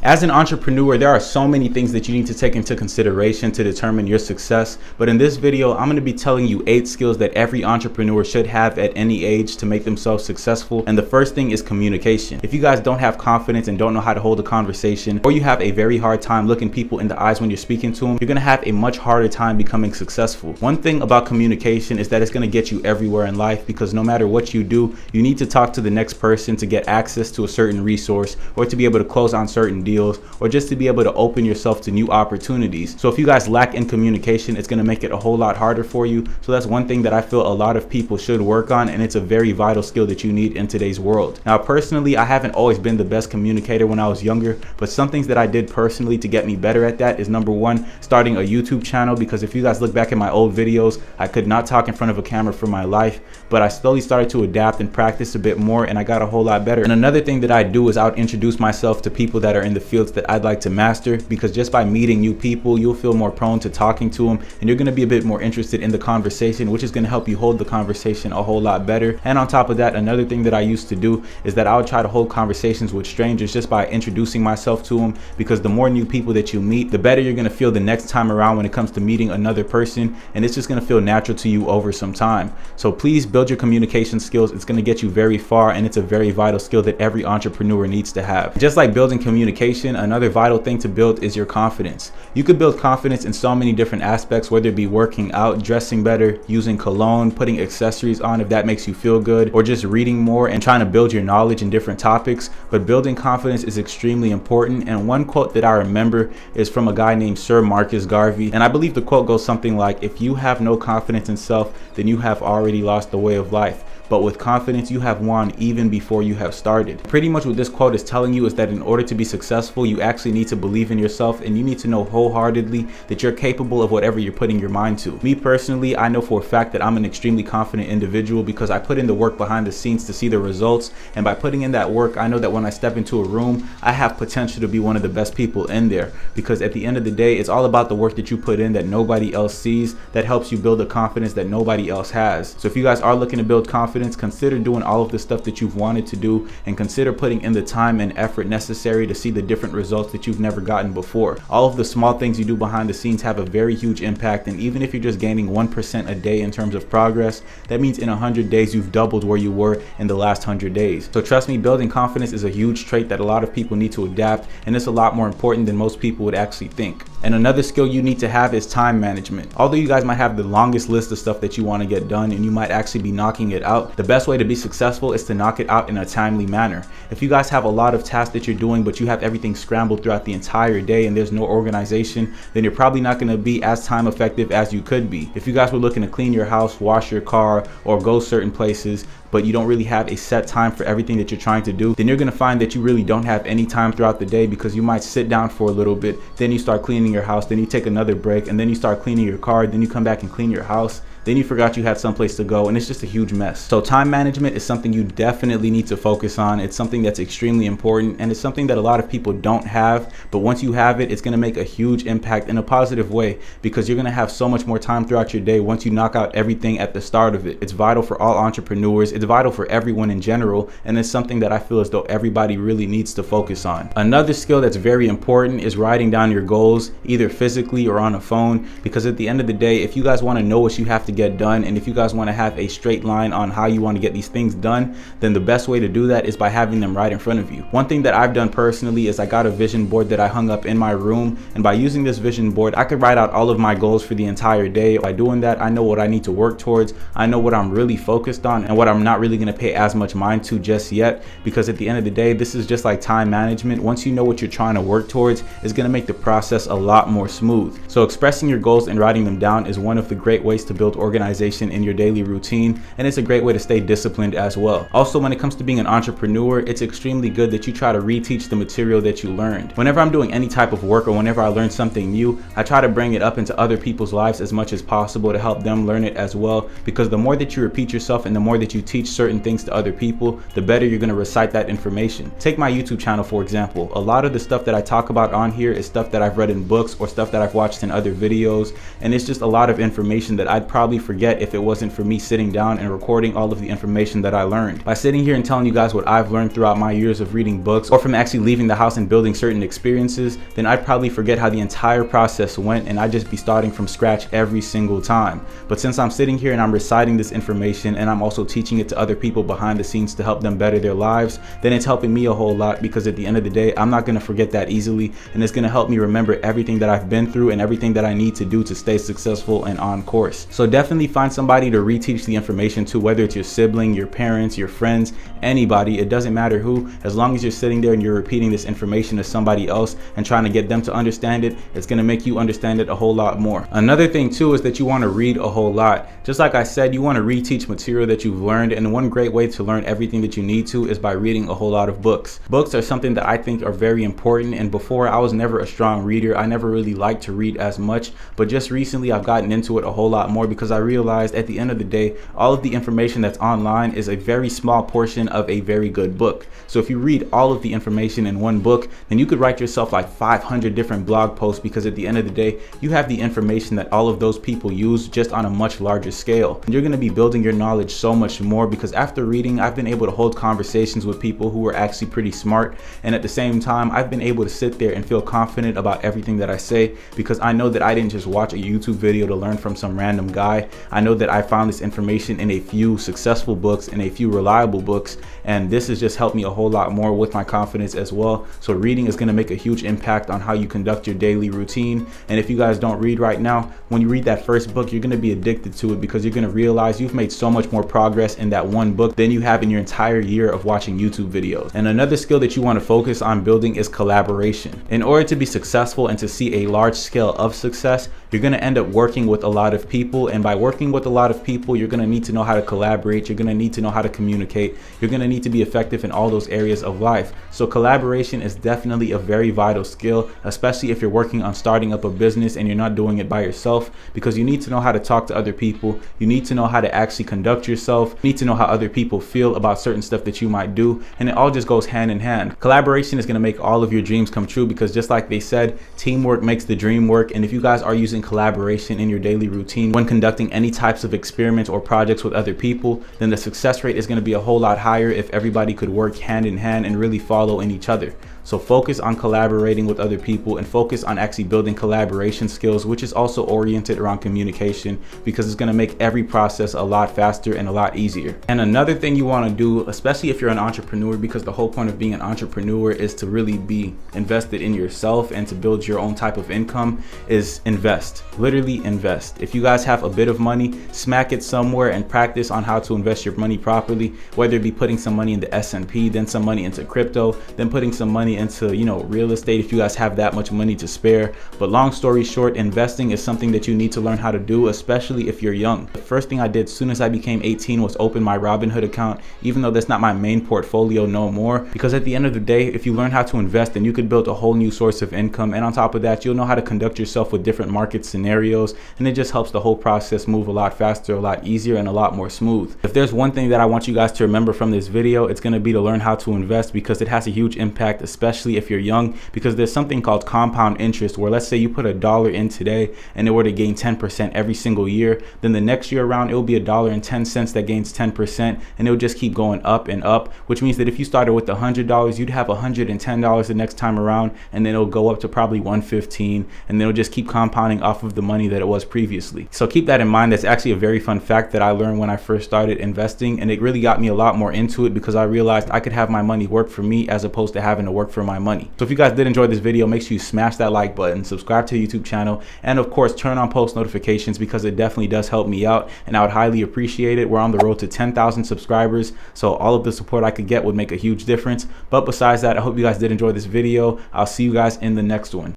As an entrepreneur, there are so many things that you need to take into consideration to determine your success. But in this video, I'm going to be telling you 8 skills that every entrepreneur should have at any age to make themselves successful. And the first thing is communication. If you guys don't have confidence and don't know how to hold a conversation, or you have a very hard time looking people in the eyes when you're speaking to them, you're going to have a much harder time becoming successful. One thing about communication is that it's going to get you everywhere in life, because no matter what you do, you need to talk to the next person to get access to a certain resource, or to be able to close on certain deals, or just to be able to open yourself to new opportunities. So if you guys lack in communication, it's going to make it a whole lot harder for you. So that's one thing that I feel a lot of people should work on, and it's a very vital skill that you need in today's world. Now, personally, I haven't always been the best communicator when I was younger, but some things that I did personally to get me better at that is, number one, starting a YouTube channel, because if you guys look back at my old videos, I could not talk in front of a camera for my life, but I slowly started to adapt and practice a bit more, and I got a whole lot better. And another thing that I do is I would introduce myself to people that are in the fields that I'd like to master, because just by meeting new people, you'll feel more prone to talking to them, and you're going to be a bit more interested in the conversation, which is going to help you hold the conversation a whole lot better. And on top of that, another thing that I used to do is that I would try to hold conversations with strangers just by introducing myself to them, because the more new people that you meet, the better you're going to feel the next time around when it comes to meeting another person, and it's just going to feel natural to you over some time. So please build your communication skills. It's going to get you very far, and it's a very vital skill that every entrepreneur needs to have. Just like building communication, another vital thing to build is your confidence. You could build confidence in so many different aspects, whether it be working out, dressing better, using cologne, putting accessories on if that makes you feel good, or just reading more and trying to build your knowledge in different topics. But building confidence is extremely important, and one quote that I remember is from a guy named Sir Marcus Garvey, and I believe the quote goes something like, "If you have no confidence in self, then you have already lost the way of life. But with confidence, you have won even before you have started." Pretty much what this quote is telling you is that in order to be successful, you actually need to believe in yourself, and you need to know wholeheartedly that you're capable of whatever you're putting your mind to. Me personally, I know for a fact that I'm an extremely confident individual, because I put in the work behind the scenes to see the results. And by putting in that work, I know that when I step into a room, I have potential to be one of the best people in there, because at the end of the day, it's all about the work that you put in that nobody else sees, that helps you build a confidence that nobody else has. So if you guys are looking to build confidence, consider doing all of the stuff that you've wanted to do, and consider putting in the time and effort necessary to see the different results that you've never gotten before. All of the small things you do behind the scenes have a very huge impact, and even if you're just gaining 1% a day in terms of progress, that means in 100 days you've doubled where you were in the last 100 days. So trust me, building confidence is a huge trait that a lot of people need to adapt, and it's a lot more important than most people would actually think. And another skill you need to have is time management. Although you guys might have the longest list of stuff that you want to get done, and you might actually be knocking it out, the best way to be successful is to knock it out in a timely manner. If you guys have a lot of tasks that you're doing, but you have everything scrambled throughout the entire day and there's no organization, then you're probably not going to be as time effective as you could be. If you guys were looking to clean your house, wash your car, or go certain places, but you don't really have a set time for everything that you're trying to do, then you're going to find that you really don't have any time throughout the day, because you might sit down for a little bit, then you start cleaning your house, then you take another break, and then you start cleaning your car, then you come back and clean your house, then you forgot you had someplace to go, and it's just a huge mess. So time management is something you definitely need to focus on. It's something that's extremely important, and it's something that a lot of people don't have, but once you have it, it's going to make a huge impact in a positive way, because you're going to have so much more time throughout your day once you knock out everything at the start of it. It's vital for all entrepreneurs. It's vital for everyone in general, and it's something that I feel as though everybody really needs to focus on. Another skill that's very important is writing down your goals, either physically or on a phone, because at the end of the day, if you guys want to know what you have to get done, and if you guys want to have a straight line on how you want to get these things done, then the best way to do that is by having them right in front of you. One thing that I've done personally is I got a vision board that I hung up in my room, and by using this vision board, I could write out all of my goals for the entire day. By doing that, I know what I need to work towards, I know what I'm really focused on, and what I'm not really going to pay as much mind to just yet, because at the end of the day, this is just like time management. Once you know what you're trying to work towards, it's going to make the process a lot more smooth. So expressing your goals and writing them down is one of the great ways to build organization in your daily routine, and it's a great way to stay disciplined as well. Also, when it comes to being an entrepreneur, it's extremely good that you try to reteach the material that you learned. Whenever I'm doing any type of work, or whenever I learn something new, I try to bring it up into other people's lives as much as possible to help them learn it as well, because the more that you repeat yourself and the more that you teach certain things to other people, the better you're going to recite that information. Take my YouTube channel for example. A lot of the stuff that I talk about on here is stuff that I've read in books or stuff that I've watched in other videos, and it's just a lot of information that I'd probably probably forget if it wasn't for me sitting down and recording all of the information that I learned. By sitting here and telling you guys what I've learned throughout my years of reading books, or from actually leaving the house and building certain experiences, then I'd probably forget how the entire process went, and I'd just be starting from scratch every single time. But since I'm sitting here and I'm reciting this information, and I'm also teaching it to other people behind the scenes to help them better their lives, then it's helping me a whole lot, because at the end of the day, I'm not going to forget that easily, and it's going to help me remember everything that I've been through and everything that I need to do to stay successful and on course. So definitely find somebody to reteach the information to, whether it's your sibling, your parents, your friends, anybody. It doesn't matter who. As long as you're sitting there and you're repeating this information to somebody else and trying to get them to understand it, it's going to make you understand it a whole lot more. Another thing too is that you want to read a whole lot. Just like I said, you want to reteach material that you've learned, and one great way to learn everything that you need to is by reading a whole lot of books. Books are something that I think are very important, and before I was never a strong reader. I never really liked to read as much, but just recently I've gotten into it a whole lot more, because I realized at the end of the day, all of the information that's online is a very small portion of a very good book. So if you read all of the information in one book, then you could write yourself like 500 different blog posts, because at the end of the day, you have the information that all of those people use, just on a much larger scale. And you're going to be building your knowledge so much more, because after reading, I've been able to hold conversations with people who are actually pretty smart, and at the same time, I've been able to sit there and feel confident about everything that I say, because I know that I didn't just watch a YouTube video to learn from some random guy. I know that I found this information in a few successful books and a few reliable books, and this has just helped me a whole lot more with my confidence as well. So reading is going to make a huge impact on how you conduct your daily routine. And if you guys don't read right now, when you read that first book, you're going to be addicted to it, because you're going to realize you've made so much more progress in that one book than you have in your entire year of watching YouTube videos. And another skill that you want to focus on building is collaboration. In order to be successful and to see a large scale of success, you're going to end up working with a lot of people, and by working with a lot of people, you're going to need to know how to collaborate, you're going to need to know how to communicate, you're going to need to be effective in all those areas of life. So collaboration is definitely a very vital skill, especially if you're working on starting up a business and you're not doing it by yourself, because you need to know how to talk to other people, you need to know how to actually conduct yourself, you need to know how other people feel about certain stuff that you might do, and it all just goes hand in hand. Collaboration is going to make all of your dreams come true, because just like they said, teamwork makes the dream work. And if you guys are using collaboration in your daily routine when conducting any types of experiments or projects with other people, then the success rate is going to be a whole lot higher if everybody could work hand in hand and really follow in each other. So focus on collaborating with other people, and focus on actually building collaboration skills, which is also oriented around communication, because it's going to make every process a lot faster and a lot easier. And another thing you want to do, especially if you're an entrepreneur, because the whole point of being an entrepreneur is to really be invested in yourself and to build your own type of income, is invest. Literally invest. If you guys have a bit of money, smack it somewhere and practice on how to invest your money properly, whether it be putting some money in the S&P, then some money into crypto, then putting some money into, real estate if you guys have that much money to spare. But long story short, investing is something that you need to learn how to do, especially if you're young. The first thing I did as soon as I became 18 was open my Robinhood account, even though that's not my main portfolio no more, because at the end of the day, if you learn how to invest, then you could build a whole new source of income. And on top of that, you'll know how to conduct yourself with different market scenarios, and it just helps the whole process move a lot faster, a lot easier, and a lot more smooth. If there's one thing that I want you guys to remember from this video, it's going to be to learn how to invest, because it has a huge impact, especially if you're young, because there's something called compound interest, where let's say you put $1 in today and it were to gain 10% every single year, then the next year around it will be $1.10 that gains 10%, and it will just keep going up and up, which means that if you started with $100, you'd have $110 the next time around, and then it'll go up to probably $115, and then it'll just keep compounding off of the money that it was previously. So keep that in mind. That's actually a very fun fact that I learned when I first started investing, and it really got me a lot more into it, because I realized I could have my money work for me as opposed to having to work for my money. So if you guys did enjoy this video, make sure you smash that like button, subscribe to the YouTube channel, and of course turn on post notifications, because it definitely does help me out and I would highly appreciate it. We're on the road to 10,000 subscribers, so all of the support I could get would make a huge difference. But besides that, I hope you guys did enjoy this video. I'll see you guys in the next one.